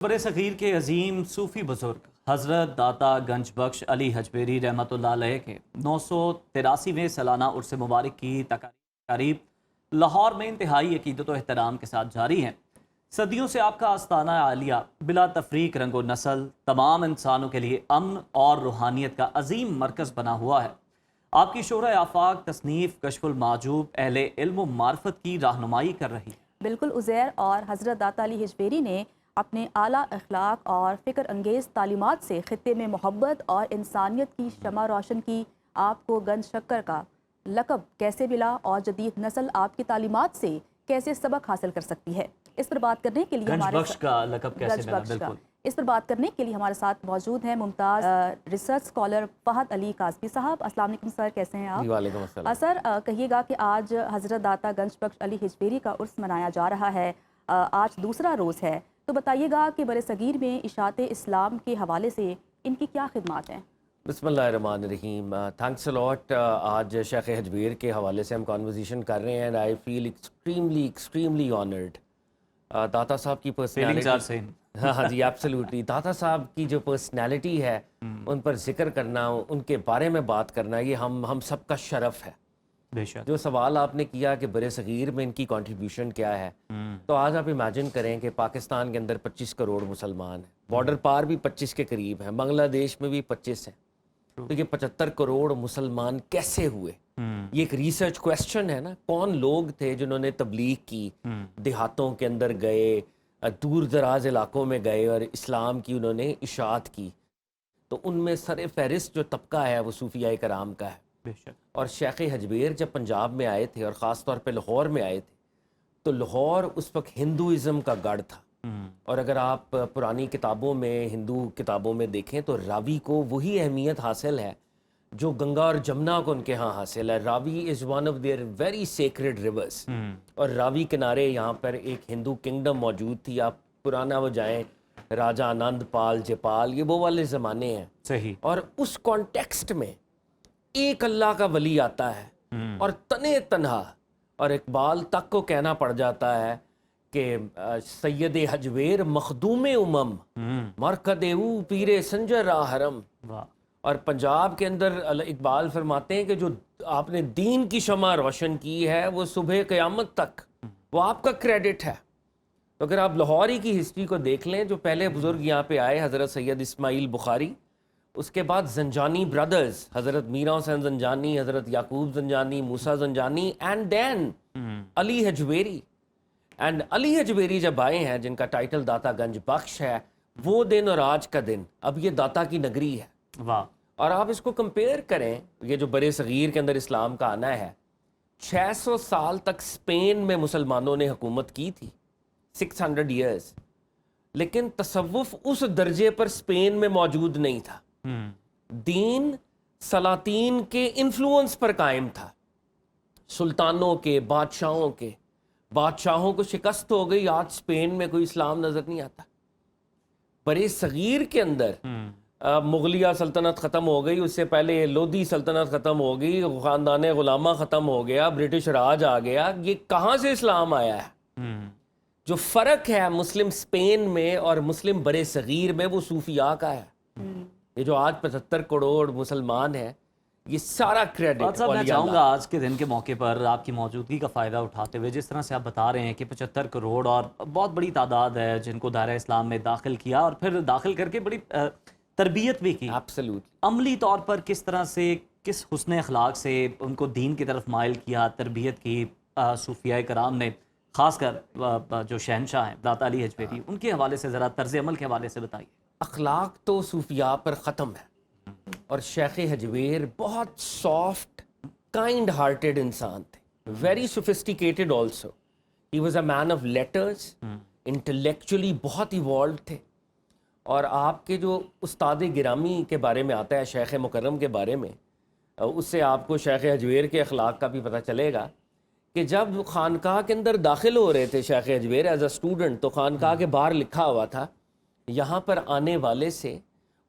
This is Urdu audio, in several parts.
بر صغیر کے عظیم صوفی بزرگ حضرت داتا گنج بخش علی حجویری رحمۃ اللہ علیہ کے 983ویں سالانہ عرس مبارک کی تقاریب لاہور میں انتہائی عقیدت و احترام کے ساتھ جاری ہیں۔ صدیوں سے آپ کا آستانہ عالیہ بلا تفریق رنگ و نسل تمام انسانوں کے لیے امن اور روحانیت کا عظیم مرکز بنا ہوا ہے۔ آپ کی شہرہ آفاق تصنیف کشف المعجوب اہل علم و معرفت کی رہنمائی کر رہی ہے۔ بالکل عزیر، اور حضرت داتا علی حجویری نے اپنے اعلیٰ اخلاق اور فکر انگیز تعلیمات سے خطے میں محبت اور انسانیت کی شمع روشن کی۔ آپ کو گنج شکر کا لقب کیسے ملا اور جدید نسل آپ کی تعلیمات سے کیسے سبق حاصل کر سکتی ہے، اس پر بات کرنے کے لیے ہمارے ساتھ موجود ہیں ممتاز ریسرچ اسکالر فہد علی کاظمی صاحب۔ السلام علیکم سر، کیسے ہیں آپ؟ وعلیکم السلام سر، کہیے گا کہ آج حضرت داتا گنج بخش علی حجویری کا عرس منایا جا رہا ہے، آج دوسرا روز ہے، تو بتائیے گا کہ بر صغیر میں اشاعت اسلام کے حوالے سے ان کی کیا خدمات ہیں؟ بسم اللہ الرحمن الرحیم۔ تھینکس اے لاٹ۔ آج شیخ حجویر کے حوالے سے ہم کانورزیشن کر رہے ہیں and I feel extremely honoured. Data Sahib کی پرسنالٹی، ہاں جی ایبسلیوٹلی، داتا صاحب کی جو پرسنالٹی ہے ان پر ذکر کرنا، ان کے بارے میں بات کرنا، یہ ہم سب کا شرف ہے۔ بے شک۔ جو سوال آپ نے کیا کہ بر صغیر میں ان کی کنٹریبیوشن کیا ہے، تو آج آپ امیجن کریں کہ پاکستان کے اندر 25 کروڑ مسلمان ہیں، بارڈر پار بھی 25 کے قریب ہیں، بنگلہ دیش میں بھی 25 ہیں، تو یہ 75 کروڑ مسلمان کیسے ہوئے؟ یہ ایک ریسرچ کویسچن ہے نا۔ کون لوگ تھے جنہوں نے تبلیغ کی، دیہاتوں کے اندر گئے، دور دراز علاقوں میں گئے اور اسلام کی انہوں نے اشاعت کی؟ تو ان میں سر فہرست جو طبقہ ہے وہ صوفیاء کرام کا ہے۔ بے شک۔ اور شیخ حجویر جب پنجاب میں آئے تھے اور خاص طور پہ لاہور میں آئے تھے، تو لاہور اس وقت ہندوازم کا گڑھ تھا، اور اگر آپ پرانی کتابوں میں، ہندو کتابوں میں دیکھیں تو راوی کو وہی اہمیت حاصل ہے جو گنگا اور جمنا کو ان کے ہاں حاصل ہے۔ Ravi is one of their very sacred rivers, اور راوی کنارے یہاں پر ایک ہندو کنگڈم موجود تھی۔ آپ پرانا وہ جائیں، راجہ آنند پال، جےپال، یہ وہ والے زمانے ہیں۔ صحیح۔ اور اس کانٹیکسٹ میں ایک اللہ کا ولی آتا ہے اور تنے تنہا، اور اقبال تک کو کہنا پڑ جاتا ہے کہ سید حجویر مخدوم امم مرکد او پیر سنجر راہ حرم۔ اور پنجاب کے اندر اقبال فرماتے ہیں کہ جو آپ نے دین کی شمع روشن کی ہے وہ صبح قیامت تک وہ آپ کا کریڈٹ ہے۔ تو اگر آپ لاہوری کی ہسٹری کو دیکھ لیں، جو پہلے بزرگ یہاں پہ آئے حضرت سید اسماعیل بخاری، اس کے بعد زنجانی برادرز، حضرت میرا حسین زنجانی، حضرت Yaqub Zanjani, Musa Zanjani, and then Ali Hujwiri. And Ali Hujwiri جب آئے ہیں، جن کا ٹائٹل داتا گنج بخش ہے، وہ دن اور آج کا دن، اب یہ داتا کی نگری ہے۔ واہ۔ اور آپ اس کو کمپیئر کریں، یہ جو بر صغیر کے اندر اسلام کا آنا ہے، 600 سال تک اسپین میں مسلمانوں نے حکومت کی تھی، 600 ایئرز، لیکن تصوف اس درجے پر اسپین میں موجود نہیں تھا۔ دین سلاطین کے انفلوئنس پر قائم تھا، سلطانوں کے، بادشاہوں کو شکست ہو گئی۔ آج اسپین میں کوئی اسلام نظر نہیں آتا۔ بر صغیر کے اندر مغلیہ سلطنت ختم ہو گئی، اس سے پہلے لودھی سلطنت ختم ہو گئی، خاندان غلامہ ختم ہو گیا، برٹش راج آ گیا۔ یہ کہاں سے اسلام آیا ہے؟ جو فرق ہے مسلم اسپین میں اور مسلم بر صغیر میں، وہ صوفیاء کا ہے۔ یہ جو آج 75 کروڑ مسلمان ہیں، یہ سارا کریڈٹ میں چاہوں گا آج کے دن کے موقع پر آپ کی موجودگی کا فائدہ اٹھاتے ہوئے، جس طرح سے آپ بتا رہے ہیں کہ 75 کروڑ اور بہت بڑی تعداد ہے جن کو دائرہ اسلام میں داخل کیا، اور پھر داخل کر کے بڑی تربیت بھی کی۔ عملی طور پر کس طرح سے، کس حسن اخلاق سے ان کو دین کی طرف مائل کیا، تربیت کی صوفیاء کرام نے، خاص کر جو شہنشاہ ہیں داتا علی حجویری، ان کے حوالے سے ذرا طرز عمل کے حوالے سے بتائیے۔ اخلاق تو صوفیاء پر ختم ہے، اور شیخ حجویر بہت سافٹ، کائنڈ ہارٹیڈ انسان تھے، very sophisticated also. He was a man of letters, intellectually بہت ایوالوڈ تھے۔ اور آپ کے جو استاد گرامی کے بارے میں آتا ہے، شیخ مکرم کے بارے میں، اس سے آپ کو شیخ حجویر کے اخلاق کا بھی پتہ چلے گا کہ جب خانقاہ کے اندر داخل ہو رہے تھے شیخ حجویر ایز اے اسٹوڈنٹ، تو خانقاہ کے باہر لکھا ہوا تھا، یہاں پر آنے والے سے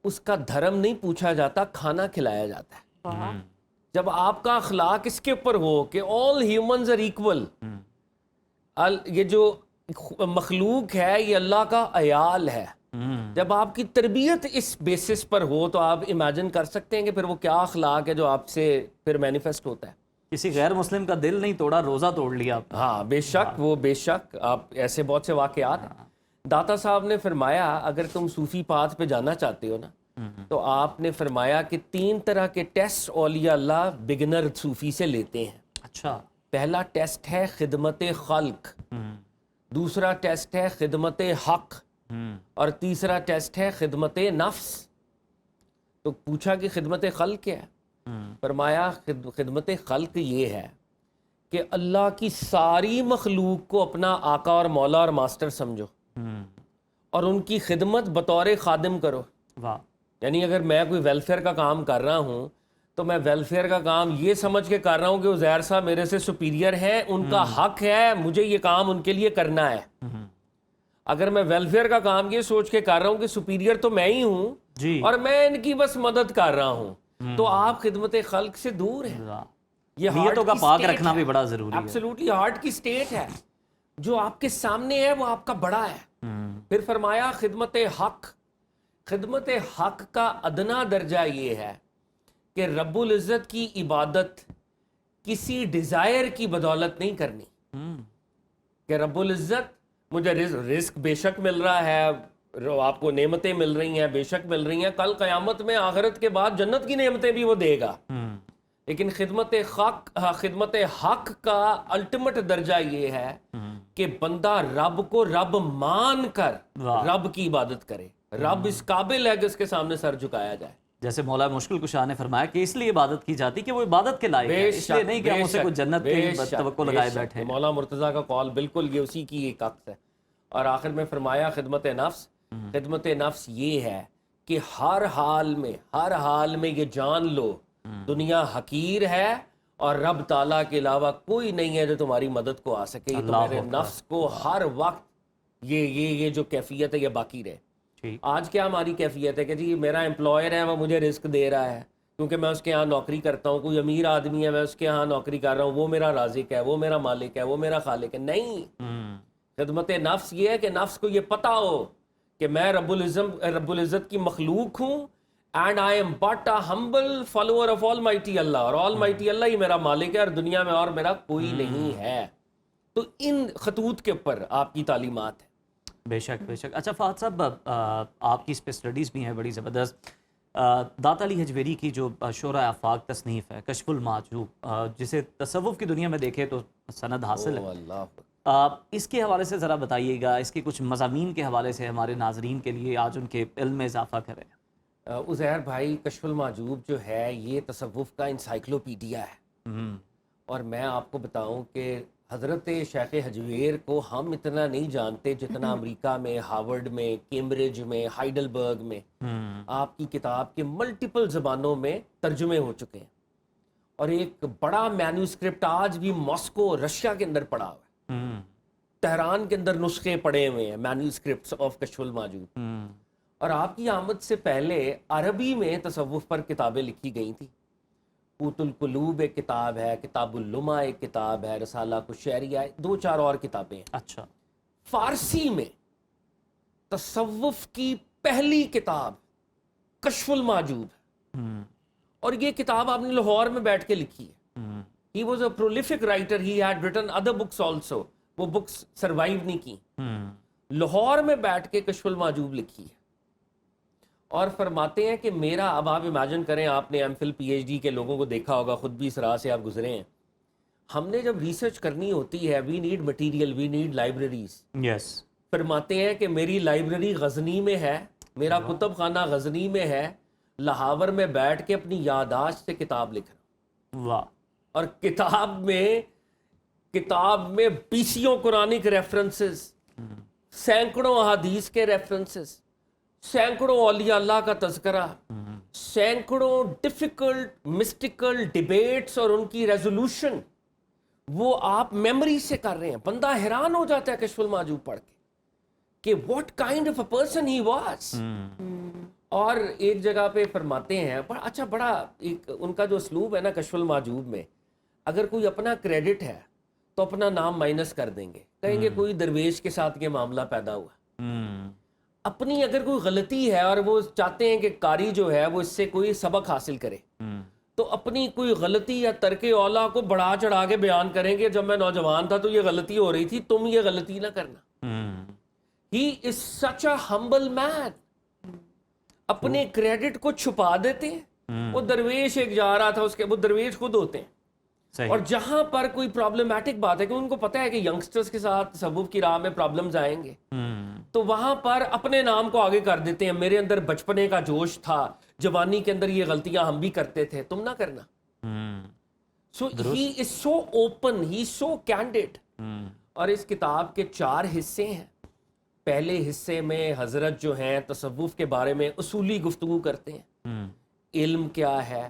اس کا دھرم نہیں پوچھا جاتا، کھانا کھلایا جاتا ہے۔ جب آپ کا اخلاق اس کے اوپر ہو کہ all humans are equal، یہ جو مخلوق ہے یہ اللہ کا عیال ہے، جب آپ کی تربیت اس بیسس پر ہو تو آپ امیجن کر سکتے ہیں کہ پھر وہ کیا اخلاق ہے جو آپ سے پھر مینیفیسٹ ہوتا ہے. کسی غیر مسلم کا دل نہیں توڑا، روزہ توڑ لیا آپ نے. ہاں بے شک، وہ بے شک. آپ ایسے بہت سے واقعات ہیں. داتا صاحب نے فرمایا اگر تم صوفی پاتھ پہ جانا چاہتے ہو نا تو آپ نے فرمایا کہ 3 طرح کے ٹیسٹ اولیاء اللہ بگنر صوفی سے لیتے ہیں. اچھا. پہلا ٹیسٹ ہے خدمت خلق، دوسرا ٹیسٹ ہے خدمت حق، اور تیسرا ٹیسٹ ہے خدمت نفس. تو پوچھا کہ خدمت خلق کیا ہے؟ فرمایا خدمت خلق یہ ہے کہ اللہ کی ساری مخلوق کو اپنا آقا اور مولا اور ماسٹر سمجھو اور ان کی خدمت بطور خادم کرو. واہ. یعنی اگر میں کوئی ویلفیئر کا کام کر رہا ہوں تو میں ویلفیئر کا کام یہ سمجھ کے کر رہا ہوں کہ عزیر صاحب میرے سے سپیریئر ہیں، ان کا حق ہے مجھے یہ کام ان کے لیے کرنا ہے. اگر میں ویلفیئر کا کام یہ سوچ کے کر رہا ہوں کہ سپیریئر تو میں ہی ہوں جی. اور میں ان کی بس مدد کر رہا ہوں تو آپ خدمت خلق سے دور ہیں. واہ. یہ نیتوں کا پاک رکھنا بھی بڑا ضروری ہے. ایبسلیوٹلی ہارٹ کی سٹیٹ ہے. جو آپ کے سامنے ہے وہ آپ کا بڑا ہے. پھر فرمایا خدمت حق. خدمت حق کا ادنا درجہ یہ ہے کہ رب العزت کی عبادت کسی ڈیزائر کی بدولت نہیں کرنی کہ رب العزت مجھے رزق بے شک مل رہا ہے، آپ کو نعمتیں مل رہی ہیں، بے شک مل رہی ہیں، کل قیامت میں آخرت کے بعد جنت کی نعمتیں بھی وہ دے گا. لیکن خدمت حق کا الٹیمیٹ درجہ یہ ہے کہ بندہ رب کو رب مان کر رب کی عبادت کرے. رب اس قابل ہے کہ اس کے سامنے سر جھکایا جائے. جیسے مولا مشکل کشا نے فرمایا کہ اس لیے عبادت کی جاتی کہ وہ عبادت کے لائق ہے، اس لیے نہیں کہ ہم اسے کوئی جنت کی توقع لگائے بیٹھے. مولا مرتضیٰ کا قول بالکل یہ اسی کی ایک عکس ہے. اور آخر میں فرمایا خدمت نفس. خدمت نفس یہ ہے کہ ہر حال میں یہ جان لو دنیا حقیر ہے اور رب تعالیٰ کے علاوہ کوئی نہیں ہے جو تمہاری مدد کو آ سکے. یہ تمہارے نفس کو ہر وقت یہ جو کیفیت ہے یہ باقی رہے. آج کیا ہماری کیفیت ہے کہ جی میرا امپلائر ہے وہ مجھے رزق دے رہا ہے کیونکہ میں اس کے ہاں نوکری کرتا ہوں، کوئی امیر آدمی ہے میں اس کے ہاں نوکری کر رہا ہوں، وہ میرا رازق ہے، وہ میرا مالک ہے، وہ میرا خالق ہے. نہیں، خدمت نفس یہ ہے کہ نفس کو یہ پتا ہو کہ میں رب العزت کی مخلوق ہوں and I am but a humble follower of almighty Allah, اور آل مائٹی اللہ ہی میرا مالک ہے اور دنیا میں اور میرا کوئی نہیں ہے. تو ان خطوط کے اوپر آپ کی تعلیمات ہیں. بے شک بے شک. اچھا فہد صاحب، آپ کی اس پہ اسٹڈیز بھی ہیں بڑی زبردست. داتا علی حجویری کی جو شورۂ آفاق تصنیف ہے کشف المعجوب، جسے تصوف کی دنیا میں دیکھے تو سند حاصل ہے، اس کے حوالے سے ذرا بتائیے گا، اس کے کچھ مضامین کے حوالے سے ہمارے ناظرین کے لیے آج ان کے علم میں اضافہ کریں. عزیر بھائی، کشف المعجوب جو ہے یہ تصوف کا انسائکلوپیڈیا ہے. اور میں آپ کو بتاؤں کہ حضرت شیخ حجویر کو ہم اتنا نہیں جانتے جتنا امریکہ میں، ہارورڈ میں، کیمبرج میں، ہائیڈلبرگ میں آپ کی کتاب کے ملٹیپل زبانوں میں ترجمے ہو چکے ہیں. اور ایک بڑا مینوسکرپٹ آج بھی ماسکو رشیا کے اندر پڑا ہوا ہے. تہران کے اندر نسخے پڑے ہوئے ہیں مینوسکرپٹس آف کشف المعجوب. اور آپ کی آمد سے پہلے عربی میں تصوف پر کتابیں لکھی گئی تھیں. قوت القلوب ایک کتاب ہے، کتاب اللمع ایک کتاب ہے، رسالہ قشیریہ، 2-4 اور کتابیں ہیں. اچھا. فارسی میں تصوف کی پہلی کتاب کشف المعجوب ہے. اور یہ کتاب آپ نے لاہور میں بیٹھ کے لکھی ہے. He was a prolific writer. He had written other books also. وہ بکس سروائیو نہیں کی. لاہور میں بیٹھ کے کشف المعجوب لکھی ہے. اور فرماتے ہیں کہ میرا، اب آپ امیجن کریں، آپ نے M Phil P H D کے لوگوں کو دیکھا ہوگا، خود بھی اس راہ سے آپ گزرے ہیں. ہم نے جب ریسرچ کرنی ہوتی ہے، we need material, we need libraries. Yes. فرماتے ہیں کہ میری لائبریری غزنی میں ہے، میرا کتب خانہ غزنی میں ہے، لاہور میں بیٹھ کے اپنی یادداشت سے کتاب لکھ رہا ہوں. واہ. اور کتاب میں بیسیوں قرآنک ریفرنسز، سینکڑوں احادیث کے ریفرنسز، سینکڑوں اولیاء اللہ کا تذکرہ، سینکڑوں ڈیفیکلٹ مسٹیکل ڈیبیٹس اور ان کی ریزولوشن وہ آپ میموری سے کر رہے ہیں. بندہ حیران ہو جاتا ہے کشف المعجوب پڑھ کے کہ what kind of a person he was. اور ایک جگہ پہ فرماتے ہیں بڑا ایک ان کا جو اسلوب ہے نا کشف المعجوب میں، اگر کوئی اپنا کریڈٹ ہے تو اپنا نام مائنس کر دیں گے، کہیں گے کوئی درویش کے ساتھ یہ معاملہ پیدا ہوا. اپنی اگر کوئی غلطی ہے اور وہ چاہتے ہیں کہ قاری جو ہے وہ اس سے کوئی سبق حاصل کرے تو اپنی کوئی غلطی یا ترک اولا کو بڑھا چڑھا کے بیان کریں گے جب میں نوجوان تھا تو یہ غلطی ہو رہی تھی, تم یہ غلطی نہ کرنا. ہی از سچ اے ہمبل مین. اپنے کریڈٹ کو چھپا دیتے ہیں. وہ درویش ایک جا رہا تھا, اس کے وہ درویش خود ہوتے ہیں. اور جہاں پر کوئی پرابلمٹک بات ہے کہ ان کو پتہ ہے کہ ینگسٹرز کے ساتھ تصوف کی راہ میں پرابلمز آئیں گے, تو وہاں پر اپنے نام کو آگے کر دیتے ہیں. میرے اندر بچپنے کا جوش تھا, جوانی کے اندر یہ غلطیاں ہم بھی کرتے تھے, تم نہ کرنا. سو ہی از سو اوپن, ہی سو کینڈیڈ. اور اس کتاب کے 4 حصے ہیں. پہلے حصے میں حضرت جو ہیں تصوف کے بارے میں اصولی گفتگو کرتے ہیں. علم کیا ہے,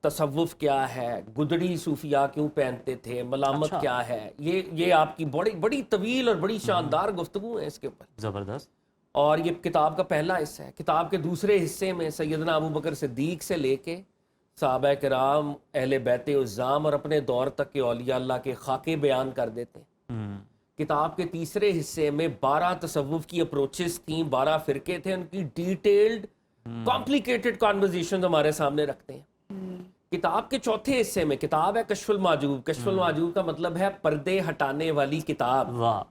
تصوف کیا ہے, گدڑی صوفیاء کیوں پہنتے تھے, ملامت کیا ہے. یہ آپ کی بڑی طویل اور بڑی شاندار گفتگو ہے اس کے اوپر. زبردست. اور یہ کتاب کا پہلا حصہ ہے. کتاب کے دوسرے حصے میں سیدنا ابو بکر صدیق سے لے کے صحابہ کرام, اہل بیت عظام اور اپنے دور تک کے اولیاء اللہ کے خاکے بیان کر دیتے ہیں. کتاب کے تیسرے حصے میں 12 تصوف کی اپروچز تھیں, 12 فرقے تھے, ان کی ڈیٹیلڈ کمپلیکیٹڈ کانورزیشن ہمارے سامنے رکھتے ہیں. کتاب کے چوتھے حصے میں کتاب ہے کشف المحجوب. کشف المحجوب کا مطلب ہے پردے ہٹانے والی کتاب. واہ.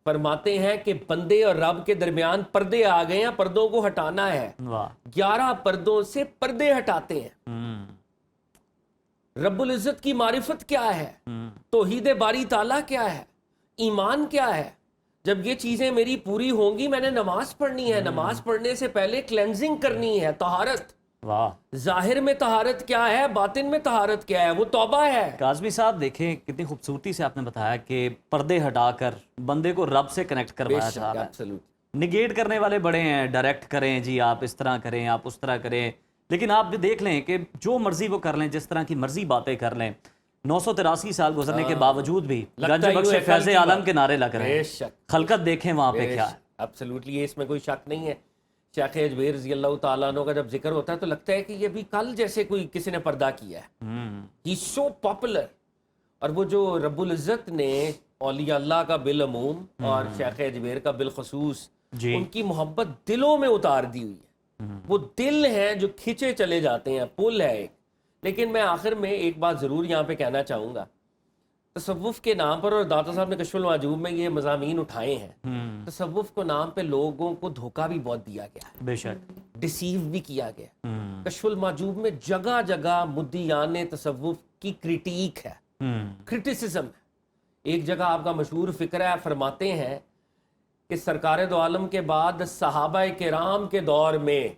فرماتے ہیں کہ بندے اور رب کے درمیان پردے آ گئے ہیں, پردوں کو ہٹانا ہے. 11 پردوں سے پردے ہٹاتے ہیں. رب العزت کی معرفت کیا ہے, توحید باری تعالیٰ کیا ہے, ایمان کیا ہے. جب یہ چیزیں میری پوری ہوں گی میں نے نماز پڑھنی ہے. نماز پڑھنے سے پہلے کلینزنگ کرنی ہے, طہارت. ظاہر میں طہارت کیا ہے, باطن میں طہارت کیا ہے, وہ توبہ ہے. کاظمی صاحب دیکھیں کتنی خوبصورتی سے آپ نے بتایا کہ پردے ہٹا کر بندے کو رب سے کنیکٹ کروایا جا رہا ہے. نگیٹ کرنے والے بڑے ہیں, ڈائریکٹ کریں جی آپ اس طرح کریں, آپ اس طرح کریں, لیکن آپ بھی دیکھ لیں کہ جو مرضی وہ کر لیں, جس طرح کی مرضی باتیں کر لیں. 983 سال گزرنے کے باوجود بھی گنج بخش فیض عالم کے نعرے لگ رہے ہیں. خلقت دیکھیں وہاں پہ کیا ہے. ایبسلیوٹلی, اس میں کوئی شک نہیں ہے. شیخ اجویر رضی اللہ تعالیٰ عنہ کا جب ذکر ہوتا ہے تو لگتا ہے کہ یہ بھی کل جیسے کوئی کسی نے پردہ کیا ہے. ہی سو پاپولر. اور وہ جو رب العزت نے اولیاء اللہ کا بالعموم اور شیخ اجویر کا بالخصوص ان کی محبت دلوں میں اتار دی ہوئی ہے. وہ دل ہیں جو کھینچے چلے جاتے ہیں, پل ہے ایک. لیکن میں آخر میں ایک بات ضرور یہاں پہ کہنا چاہوں گا. تصوف کے نام پر, اور داتا صاحب نے کشف المحجوب میں یہ مضامین اٹھائے ہیں, تصوف کو نام پہ لوگوں کو دھوکہ بھی بہت دیا گیا ہے, بے شک ڈیسیو بھی کیا گیا. کشف المحجوب میں جگہ جگہ مدعیان تصوف کی کریٹیک ہے, کرٹیسزم ہے. ایک جگہ آپ کا مشہور فکر ہے, فرماتے ہیں کہ سرکار دو عالم کے بعد صحابہ کرام کے دور میں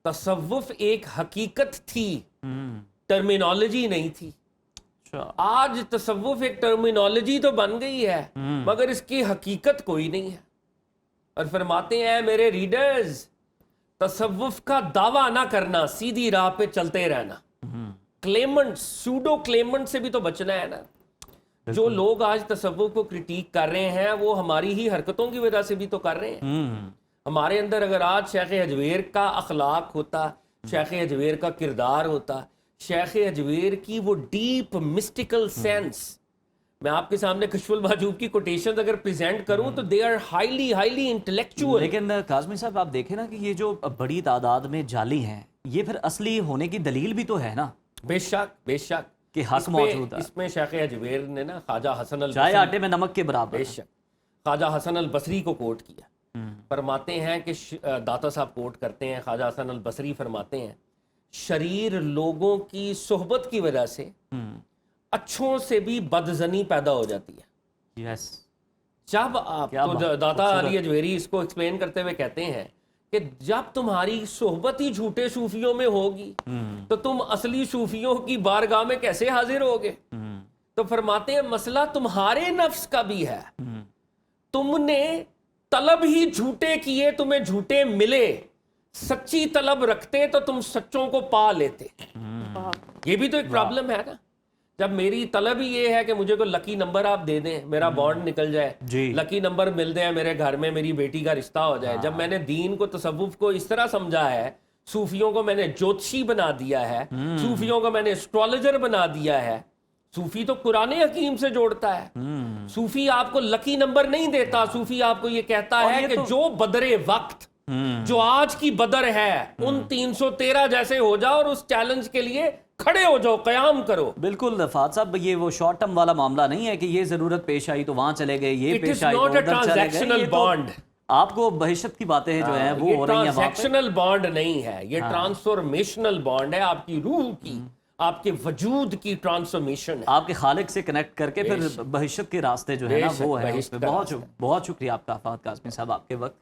تصوف ایک حقیقت تھی, ٹرمینالوجی نہیں تھی. آج تصوف ایک ٹرمینالوجی تو بن گئی ہے مگر اس کی حقیقت کوئی نہیں ہے. اور فرماتے ہیں میرے ریڈرز, تصوف کا دعویٰ نہ کرنا, سیدھی راہ پہ چلتے رہنا. کلیمنٹ, سوڈو کلیمنٹ سے بھی تو بچنا ہے نا. جو لوگ آج تصوف کو کرٹیک کر رہے ہیں وہ ہماری ہی حرکتوں کی وجہ سے بھی تو کر رہے ہیں. ہمارے اندر اگر آج شیخ اجویر کا اخلاق ہوتا, شیخ اجویر کا کردار ہوتا, شیخ اجویر کی وہ ڈیپ مسٹیکل سینس, میں آپ کے سامنے کشف المحجوب کی کوٹیشنز اگر پریزنٹ کروں تو دے آر ہائیلی انٹلیکچوئل. لیکن کاظمی صاحب آپ دیکھیں نا کہ یہ جو بڑی تعداد میں جعلی ہیں, یہ پھر اصلی ہونے کی دلیل بھی تو ہے نا. بے شک, بے شک کہ حق موجود ہے. اس میں شیخ اجویر نے نا خواجہ حسن البصری, چائے آٹے میں نمک کے برابر, بے شک خواجہ حسن البصری کو کوٹ کیا. فرماتے ہیں کہ داتا صاحب کوٹ کرتے ہیں, خواجہ حسن البصری فرماتے ہیں شریر لوگوں کی صحبت کی وجہ سے اچھوں سے بھی بدزنی پیدا ہو جاتی ہے. یس. جب آپ تو داتا علی اجویری اس کو ایکسپلین کرتے ہوئے کہتے ہیں کہ جب تمہاری صحبت ہی جھوٹے صوفیوں میں ہوگی تو تم اصلی صوفیوں کی بارگاہ میں کیسے حاضر ہوگے. تو فرماتے ہیں مسئلہ تمہارے نفس کا بھی ہے, تم نے طلب ہی جھوٹے کیے, تمہیں جھوٹے ملے. سچی طلب رکھتے تو تم سچوں کو پا لیتے. یہ بھی تو ایک پرابلم ہے نا. جب میری طلب ہی یہ ہے کہ مجھے کوئی لکی نمبر آپ دے دیں, میرا بانڈ نکل جائے, لکی نمبر مل دیں, میرے گھر میں میری بیٹی کا رشتہ ہو جائے. جب میں نے دین کو, تصوف کو اس طرح سمجھا ہے, صوفیوں کو میں نے جوتشی بنا دیا ہے, صوفیوں کو میں نے اسٹرالوجر بنا دیا ہے. صوفی تو قرآن حکیم سے جوڑتا ہے, صوفی آپ کو لکی نمبر نہیں دیتا، صوفی آپ کو یہ کہتا اور ہے یہ کہ تو- جو بدر وقت جو آج کی بدر ہے ان 313 جیسے ہو جاؤ اور اس چیلنج کے لیے کھڑے ہو جاؤ، قیام کرو. بالکل فہد صاحب، یہ وہ شارٹ ٹرم والا معاملہ نہیں ہے کہ یہ ضرورت پیش آئی تو وہاں چلے گئے، یہ It is پیش آئی تو not a ادھر چلے گئے. transactional یہ تو bond. آپ کو بہشت کی باتیں جو ہیں وہ یہ ہو رہی ہیں وہاں پہ. ٹرانزیکشنل بانڈ نہیں ہے، یہ ٹرانسفارمیشنل بانڈ ہے، آپ کی روح کی، آپ کے وجود کی ٹرانسفارمیشن ہے. آپ کے خالق سے کنیکٹ کر کے پھر بہشت کے راستے جو ہے نا بے شک، وہ ہے. بہشت کا بہت بہت شکریہ آپ کا فہد کاظمی صاحب، آپ کے وقت